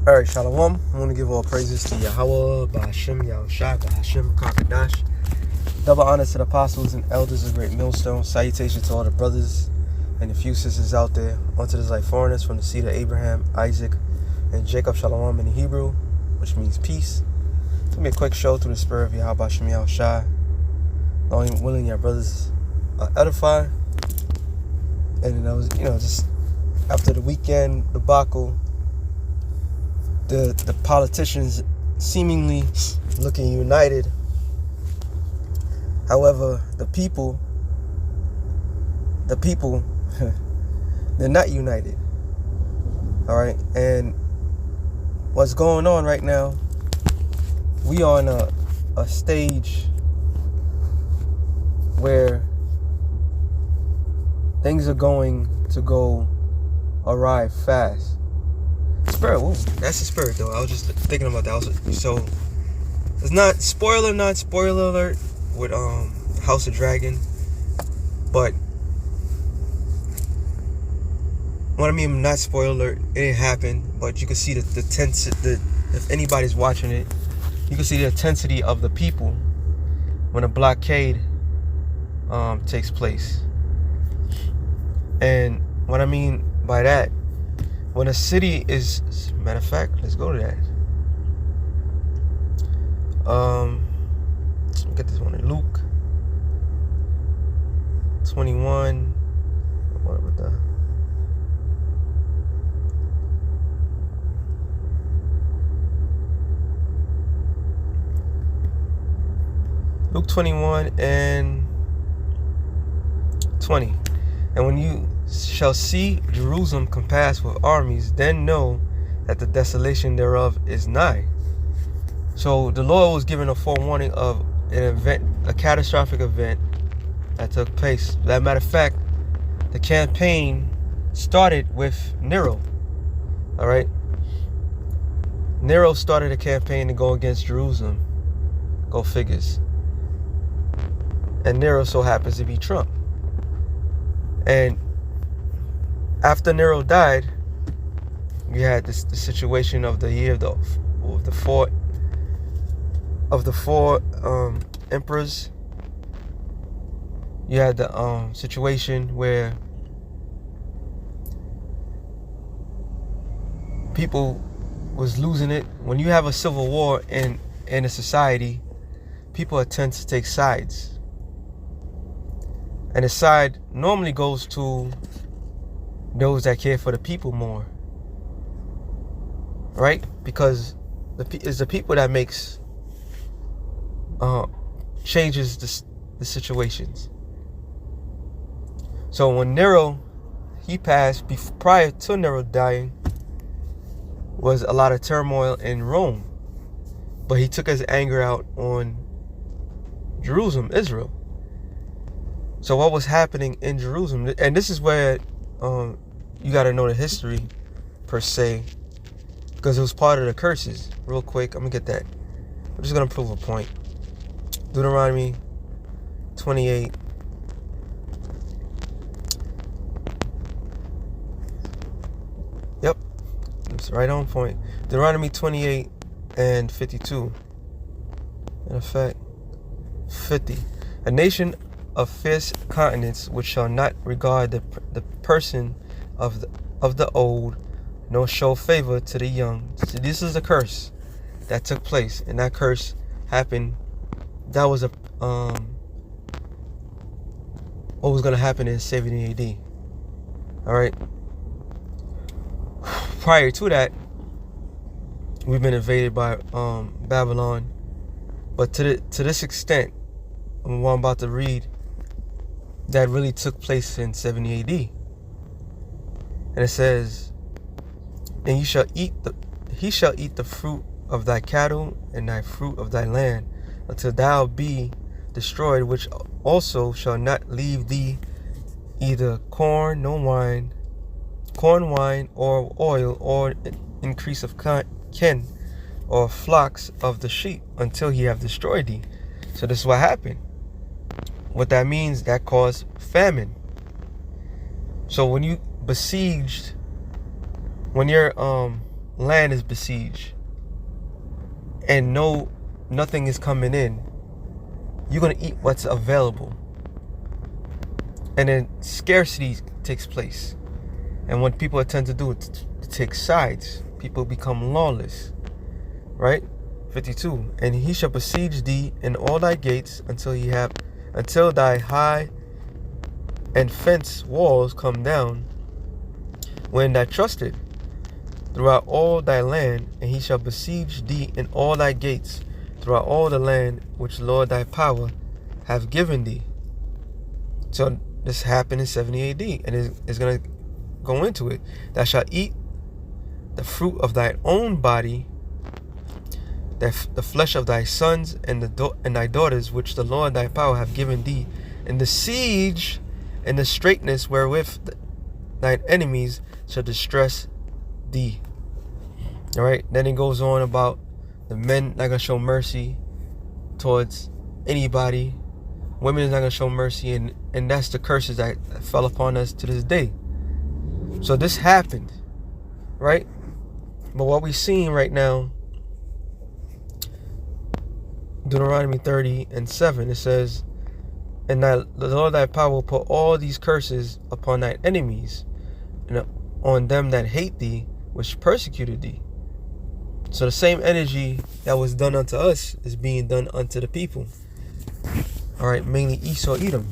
Alright, Shalom. I want to give all praises to Yahweh, Ba'ashem, Yahushua, Ba'ashem, Kakadash. Double honors to the apostles and elders of Great Millstone. Salutation to all the brothers and the few sisters out there. Onto this like foreigners from the seed of Abraham, Isaac, and Jacob. Shalom in the Hebrew, which means peace. It's going to be a quick show through the spirit of Yahweh, Ba'ashem, Yahushua. Long willing your brothers edify. And I was, just after the weekend debacle, the politicians seemingly looking united. However, the people, they're not united. All right, and what's going on right now? We are on a stage where things are going to go awry fast. Spirit, whoa, that's the spirit though. I was just thinking about that. So it's not spoiler alert with House of Dragon, but what I mean, not spoiler alert, it didn't happen, but you can see the if anybody's watching it, you can see the intensity of the people when a blockade takes place. And what I mean by that, when a city is, matter of fact, let's go to that. Let's get this one in Luke 21. What with the Luke 21 and 20. And when you shall see Jerusalem compassed with armies, then know that the desolation thereof is nigh. So the Lord was giving a forewarning of an event, a catastrophic event that took place. As a matter of fact, the campaign started with Nero. All right. Nero started a campaign to go against Jerusalem. Go figures. And Nero so happens to be Trump. And after Nero died, you had the situation of the year of the four emperors. You had the situation where people was losing it. When you have a civil war in a society, people tend to take sides. And the side normally goes to those that care for the people more, right? Because it's the people that makes changes the situations. So when Nero, he passed, prior to Nero dying, was a lot of turmoil in Rome, but he took his anger out on Jerusalem, Israel. So what was happening in Jerusalem, and this is where you got to know the history per se, because it was part of the curses. Real quick, I'm gonna get that. I'm just gonna prove a point. Deuteronomy 28. Yep, it's right on point. Deuteronomy 28 and 52. In effect, 50. A nation of fierce countenance, which shall not regard the person of the old, nor show favor to the young. So this is a curse that took place, and that curse happened. That was what was going to happen in 70 AD. All right. Prior to that, we've been invaded by Babylon, but to this extent, what I'm about to read, that really took place in 70 AD. And it says, and he shall eat the fruit of thy cattle and thy fruit of thy land, until thou be destroyed, which also shall not leave thee either corn, wine, or oil, or increase of kin, or flocks of the sheep, until he have destroyed thee. So this is what happened. What that means, that caused famine. So when you besieged, when you're land is besieged and nothing is coming in, you're going to eat what's available. And then scarcity takes place. And what people tend to do is to take sides. People become lawless. Right? 52. And he shall besiege thee in all thy gates until thy high and fence walls come down, when thou trusted throughout all thy land, and he shall besiege thee in all thy gates throughout all the land which Lord thy power have given thee. So this happened in 70 AD, and it's going to go into it. Thou shalt eat the fruit of thy own body, the flesh of thy sons and thy daughters, which the Lord thy power have given thee, in the siege and the straitness wherewith thine enemies shall distress thee. All right. Then it goes on about the men not gonna show mercy towards anybody. Women is not gonna show mercy, and that's the curses that fell upon us to this day. So this happened, right? But what we're seeing right now, Deuteronomy 30:7, it says, and the Lord thy power will put all these curses upon thine enemies, and on them that hate thee, which persecuted thee. So the same energy that was done unto us is being done unto the people. All right, mainly Esau, Edom.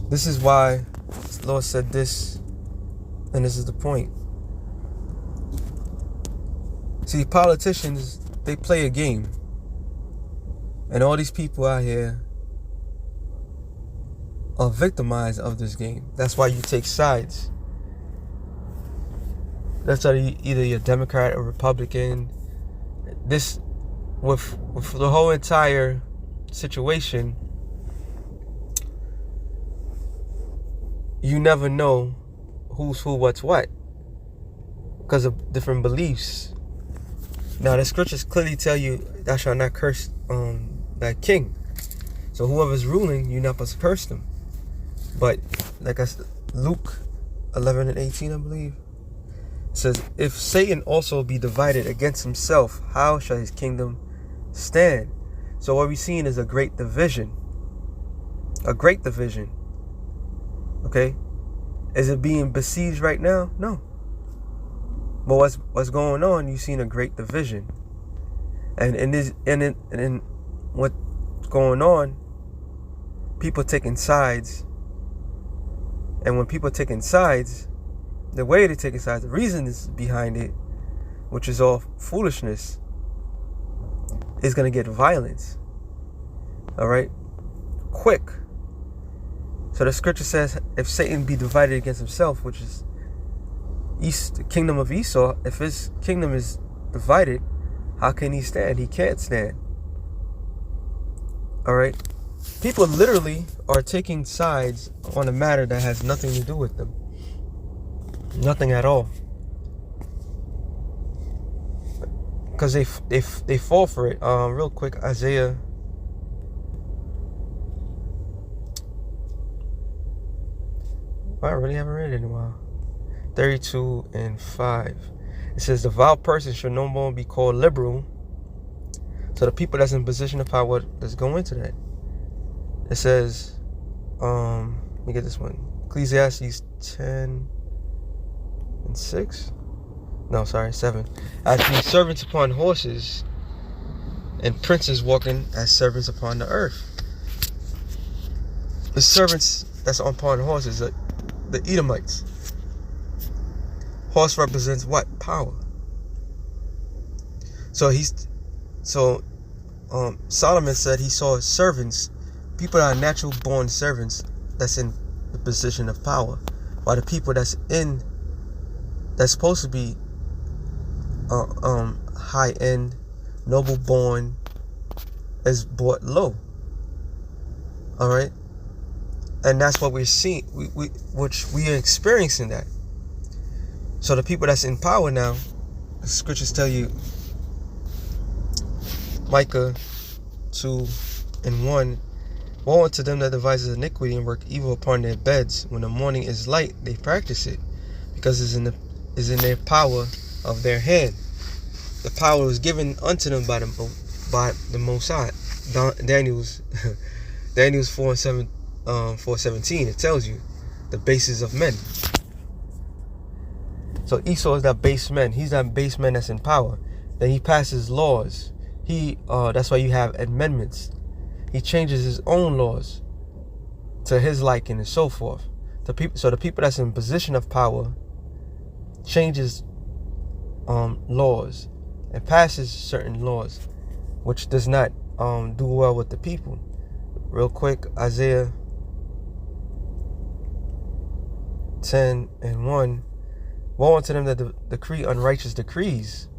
This is why the Lord said this, and this is the point. See, politicians, they play a game. And all these people out here are victimized of this game. That's why you take sides. That's why either you're Democrat or Republican. This, with the whole entire situation, you never know who's who, what's what, because of different beliefs. Now the scriptures clearly tell you, thou shalt not curse thy king. So whoever's ruling, you're not supposed to curse them. But like I said, Luke 11:18, I believe, says, if Satan also be divided against himself, how shall his kingdom stand? So what we're seeing is a great division. A great division. Okay? Is it being besieged right now? No. But what's going on? You've seen a great division. And in what's going on, people taking sides. And when people taking sides, the way they're taking sides, the reason is behind it, which is all foolishness, is going to get violence. All right? Quick. So the scripture says, if Satan be divided against himself, which is the kingdom of Esau, if his kingdom is divided, how can he stand? He can't stand. All right? People literally are taking sides on a matter that has nothing to do with them. Nothing at all. Because they fall for it. Real quick, Isaiah. I really haven't read it in a while. 32:5. It says, the vile person should no more be called liberal. So the people that's in position of power, let's go into that. It says, let me get this one. Ecclesiastes 10:6. No, sorry, 7. As the servants upon horses, and princes walking as servants upon the earth. The servants that's upon horses, the Edomites. Horse represents what? Power. So Solomon said he saw servants, people that are natural born servants, that's in the position of power, while the people that's supposed to be high end, noble born, is brought low. All right, and that's what we're seeing. Which we are experiencing that. So the people that's in power now, the scriptures tell you, Micah 2:1, woe unto them that devises iniquity and work evil upon their beds. When the morning is light, they practice it, because it's in their power of their hand. The power was given unto them by the Most High. Daniel's 4:17. It tells you the basis of men. So Esau is that base man. He's that base man that's in power. Then he passes laws. That's why you have amendments. He changes his own laws to his liking and so forth. The people that's in position of power changes laws and passes certain laws, which does not do well with the people. Real quick, Isaiah 10:1. Woe unto them that decree unrighteous decrees,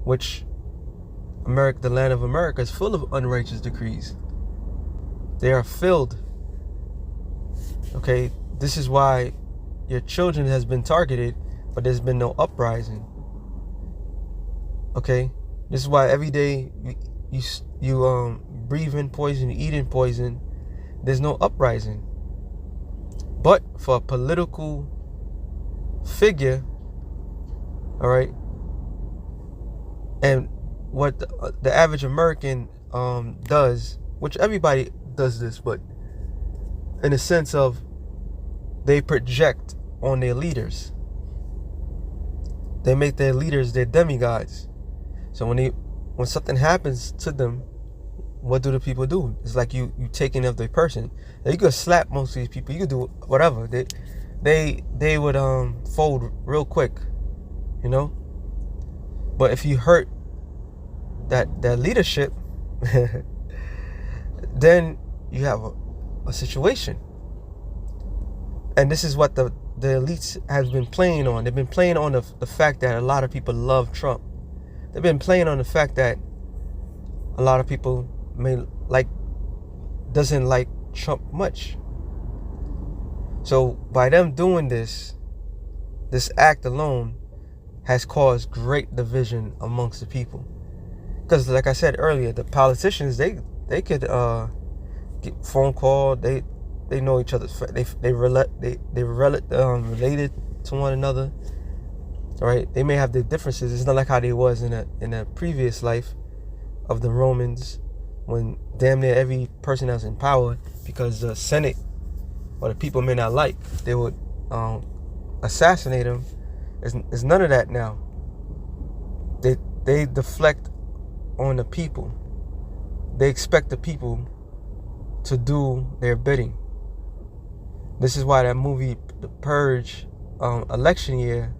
which the land of America is full of unrighteous decrees. They are filled. Okay, this is why your children has been targeted, but there's been no uprising. Okay, this is why every day you breathe in poison, you eat in poison. There's no uprising. But for a political figure, all right, and what the average American does, which everybody does this, but in a sense of they project on their leaders. They make their leaders their demigods. So when something happens to them, what do the people do? It's like you taking of the person. Now, you could slap most of these people. You could do whatever. They would fold real quick, you know. But if you hurt that leadership, then you have a situation. And this is what the elites have been playing on. They've been playing on the fact that a lot of people love Trump. They've been playing on the fact that a lot of people doesn't like Trump much. So by them doing this act alone has caused great division amongst the people. Because like I said earlier, the politicians, they could get phone call. They know each other. They related to one another. All right, they may have their differences. It's not like how they was in a previous life of the Romans, when damn near every person that was in power, because the Senate or the people may not like, they would assassinate them. There's none of that now. They deflect on the people. They expect the people to do their bidding. This is why that movie, The Purge, election year,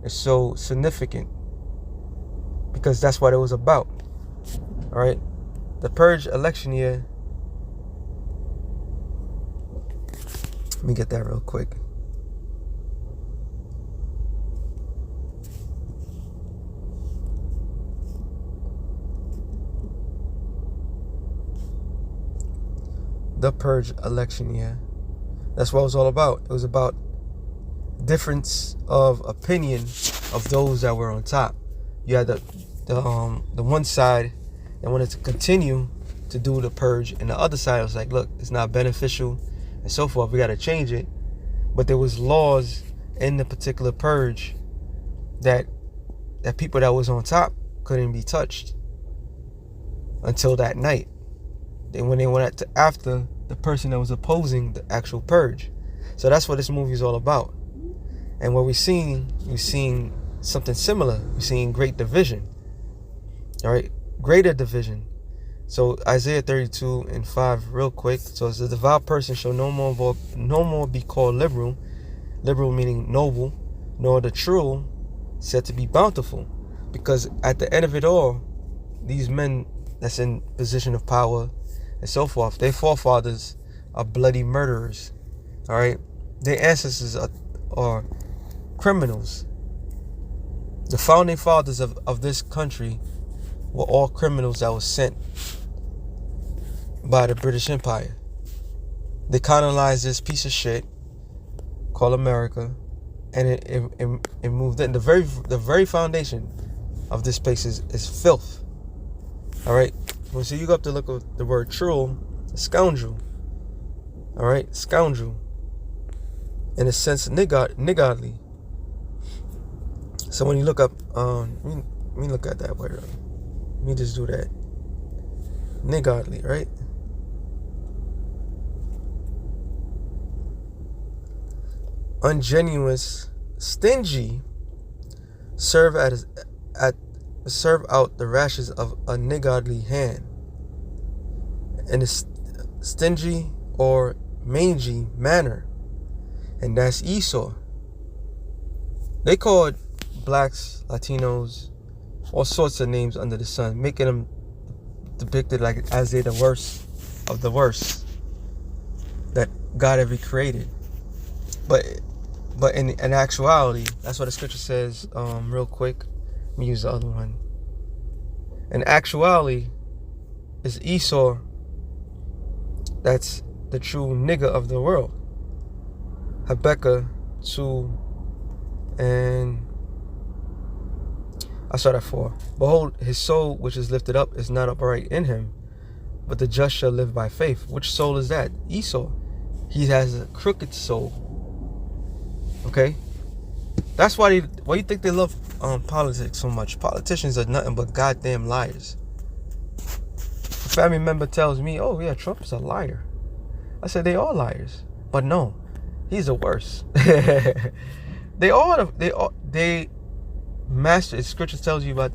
is so significant, because that's what it was about. All right, The Purge election year. Let me get that real quick. The Purge election year. That's what it was all about. It was about difference of opinion of those that were on top. You had the one side that wanted to continue to do the purge, and the other side was like, look, it's not beneficial and so forth. We got to change it. But there was laws in the particular purge that people that was on top couldn't be touched until that night. Then when they went after the person that was opposing the actual purge. So that's what this movie is all about. And what we're seeing something similar. We're seeing great division. All right, greater division. So Isaiah 32:5, real quick. So it's the devout person shall no more be called liberal meaning noble, nor the true said to be bountiful, because at the end of it all, these men that's in position of power and so forth, their forefathers are bloody murderers. All right, their ancestors are criminals. The founding fathers of this country were all criminals that were sent by the British Empire. They colonized this piece of shit called America, and it moved in. The very foundation of this place is filth. All right. So you got to look at the word true, scoundrel. All right, scoundrel. In a sense, niggardly. So when you look up, let me look at that word. Let me just do that. Niggardly, right? Ungenuous, stingy, serve out the rashes of a niggardly hand, in a stingy or mangy manner, and that's Esau. They called blacks, Latinos, all sorts of names under the sun, making them depicted like as they're the worst of the worst that God ever created. But in actuality, that's what the scripture says. Real quick, let me use the other one. In actuality, it's Esau that's the true nigger of the world. Habakkuk 2 and I saw that 4. Behold, his soul which is lifted up is not upright in him, but the just shall live by faith. Which soul is that? Esau. He has a crooked soul. Okay? That's why you think they love politics so much. Politicians are nothing but goddamn liars. A family member tells me, oh yeah, Trump is a liar. I said, they all liars. But no, he's the worst. They master. Scripture tells you about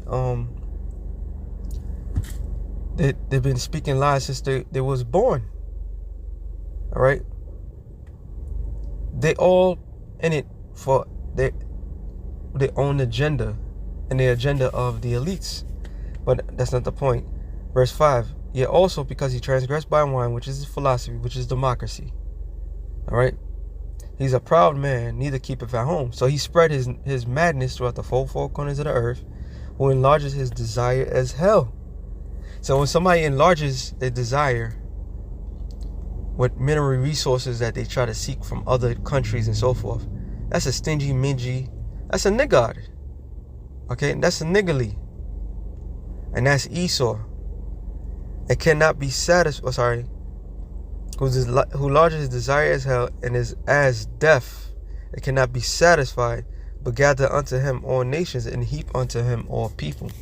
they've been speaking lies since they was born. All right. They all in it for their own agenda and the agenda of the elites. But that's not the point. Verse 5. Yet also because he transgressed by wine, which is his philosophy, which is democracy. All right. He's a proud man, neither keepeth at home. So he spread his madness throughout the four corners of the earth, who enlarges his desire as hell. So when somebody enlarges their desire with mineral resources that they try to seek from other countries and so forth, that's a stingy, mingy, that's a niggard. Okay, that's a niggardly. And that's Esau. It cannot be satisfied, who larger his desire as hell and is as deaf. It cannot be satisfied, but gather unto him all nations and heap unto him all people.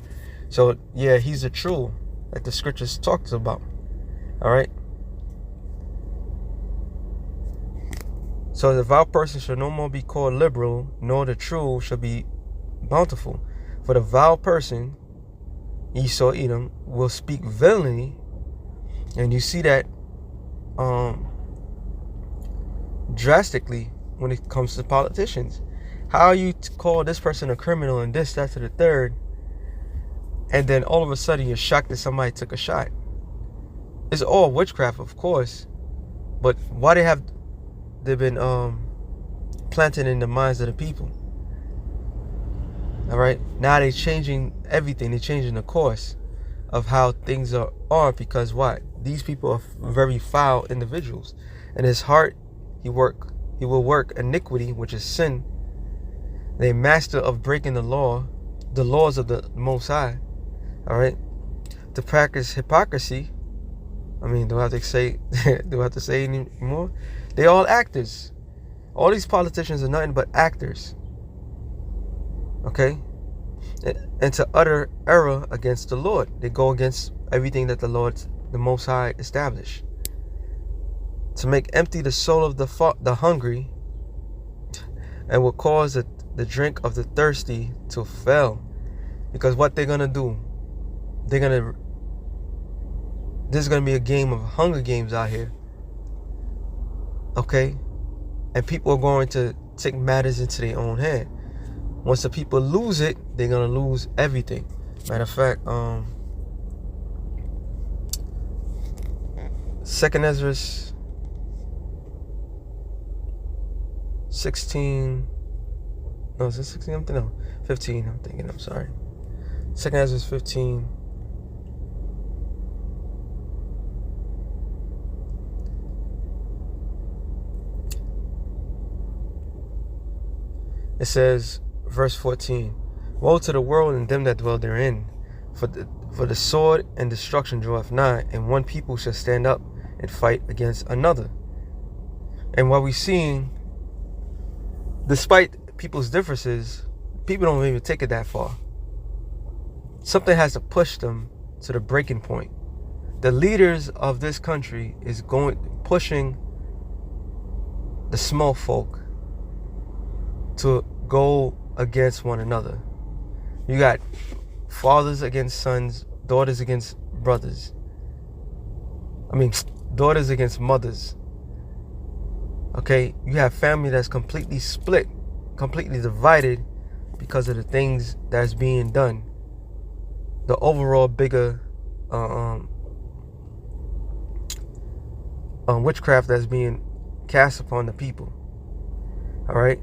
So yeah, he's a true, like the scriptures talks about. All right. So the vile person shall no more be called liberal, nor the true shall be bountiful. For the vile person, Esau, Edom, will speak villainy, and you see that drastically when it comes to politicians. How you call this person a criminal and this, that, to the third, and then all of a sudden you're shocked that somebody took a shot. It's all witchcraft, of course, but why they've been planted in the minds of the people. All right, now they're changing everything. They're changing the course of how things are because what? These people are very foul individuals. In his heart, he will work iniquity, which is sin. They master of breaking the laws of the Most High. All right, to practice hypocrisy. I mean, do I have to say anymore? They all actors. All these politicians are nothing but actors. Okay, and to utter error against the Lord, they go against everything that the Most High established. To make empty the soul of the hungry, and will cause the drink of the thirsty to fail. Because what they're gonna do, there's gonna be a game of Hunger Games out here. Okay, and people are going to take matters into their own hand. Once the people lose it, they're gonna lose everything. Matter of fact, 2nd Ezra 16. No, is it 16? No, 15. I'm thinking. I'm sorry. 2nd Ezra 15. It says, verse 14, woe to the world and them that dwell therein, for the sword and destruction draweth nigh, and one people shall stand up and fight against another. And what we're seeing, despite people's differences, people don't even take it that far. Something has to push them to the breaking point. The leaders of this country is pushing the small folk to go against one another. You got fathers against sons, daughters against brothers. Daughters against mothers. Okay, you have family that's completely split, completely divided because of the things that's being done. The overall bigger witchcraft that's being cast upon the people. All right.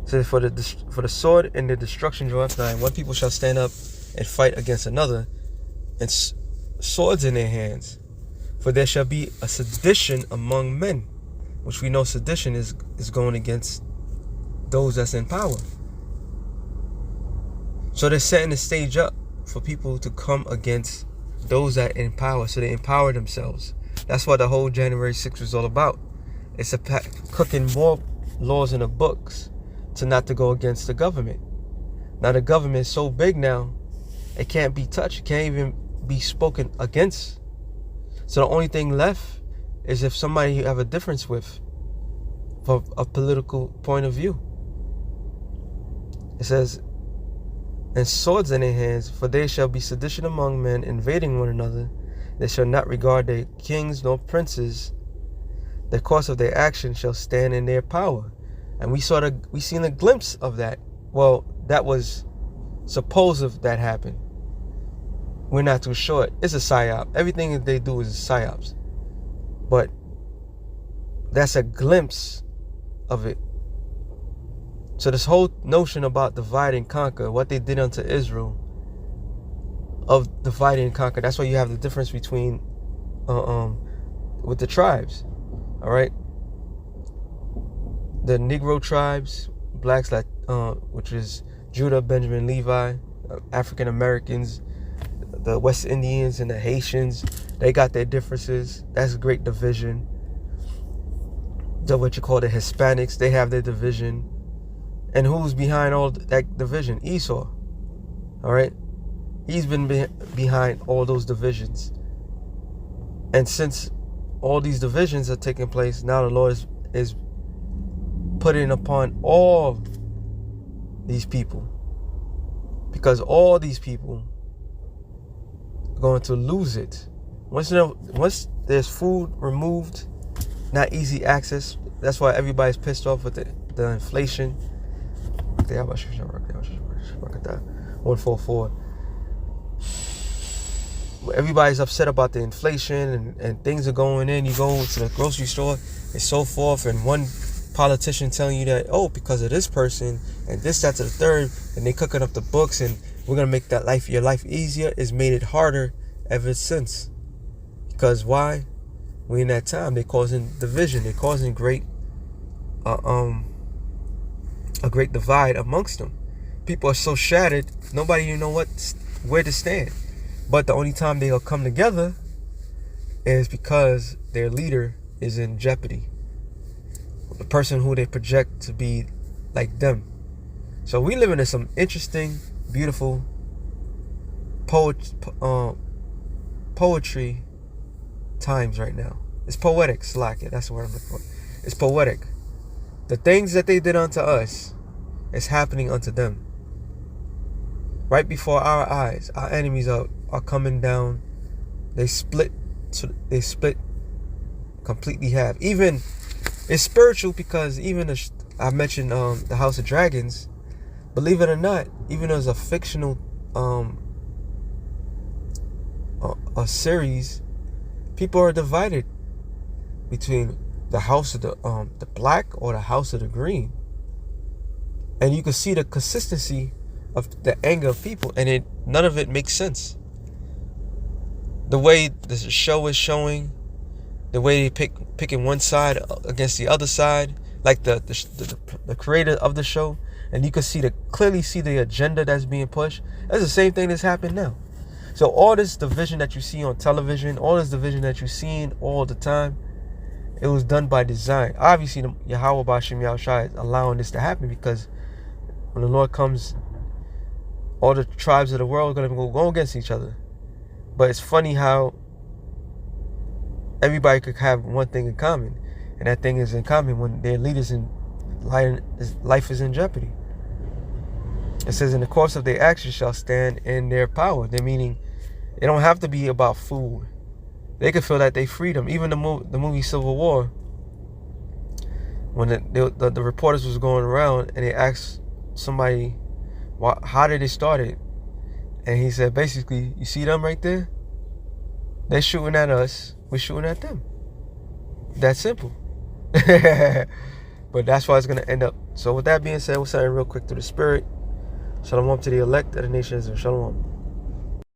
So for the sword and the destruction draweth nigh, one people shall stand up and fight against another, and swords in their hands. For there shall be a sedition among men, which we know sedition is going against those that's in power. So they're setting the stage up for people to come against those that are in power, so they empower themselves. That's what the whole January 6th was all about. It's cooking more laws in the books to not to go against the government. Now the government is so big now, it can't be touched. It can't even be spoken against. So the only thing left is if somebody you have a difference with, from a political point of view. It says, and swords in their hands, for there shall be sedition among men, invading one another. They shall not regard their kings nor princes. The course of their action shall stand in their power. And we seen a glimpse of that. Well, that was supposed that happened. We're not too sure. It's a psyop. Everything that they do is psyops. But that's a glimpse of it. So this whole notion about divide and conquer, what they did unto Israel, of divide and conquer, that's why you have the difference between with the tribes. All right. The Negro tribes, blacks, which is Judah, Benjamin, Levi, African Americans, the West Indians and the Haitians, they got their differences. That's a great division. What you call the Hispanics, they have their division. And who's behind all that division? Esau. All right? He's been behind all those divisions. And since all these divisions are taking place, now the Lord is putting upon all these people, because all these people are going to lose it. Once there's food removed, not easy access, that's why everybody's pissed off with the inflation. 144. Everybody's upset about the inflation and things are going in. You go to the grocery store and so forth, and one politician telling you that, oh, because of this person and this, that, to the third, and they cooking up the books and we're gonna make your life easier, has made it harder ever since. Because why? We in that time, they're causing division, they're causing a great divide amongst them. People are so shattered, nobody even know where to stand. But the only time they'll come together is because their leader is in jeopardy. The person who they project to be like them. So we living in some interesting, beautiful poetry times right now. It's poetic, slack it. That's the word I'm looking for. It's poetic. The things that they did unto us is happening unto them. Right before our eyes, our enemies are coming down. They split completely half. Even it's spiritual, because even I mentioned the House of Dragons. Believe it or not, even though it's a fictional a series, people are divided between the house of the black or the house of the green, and you can see the consistency of the anger of people, and none of it makes sense. The way the show is showing, the way they picking one side against the other side, like the creator of the show, and you can clearly see the agenda that's being pushed. That's the same thing that's happened now. So all this division that you see on television, all this division that you're seeing all the time, it was done by design. Obviously, Yahweh Bashim Yahushua is allowing this to happen because When the Lord comes, all the tribes of the world are going to go against each other. But it's funny how everybody could have one thing in common, and that thing is in common when their leaders in life is in jeopardy. It says, in the course of their actions shall stand in their power. They're meaning it don't have to be about food. They could feel that they freedom. Even the movie Civil War, when the reporters was going around and they asked somebody, how did it start it? And he said, basically, you see them right there? They're shooting at us. We're shooting at them. That's simple. But that's why it's going to end up. So with that being said, we're saying real quick through the Spirit. Shalom to the elect of the nations, and shalom.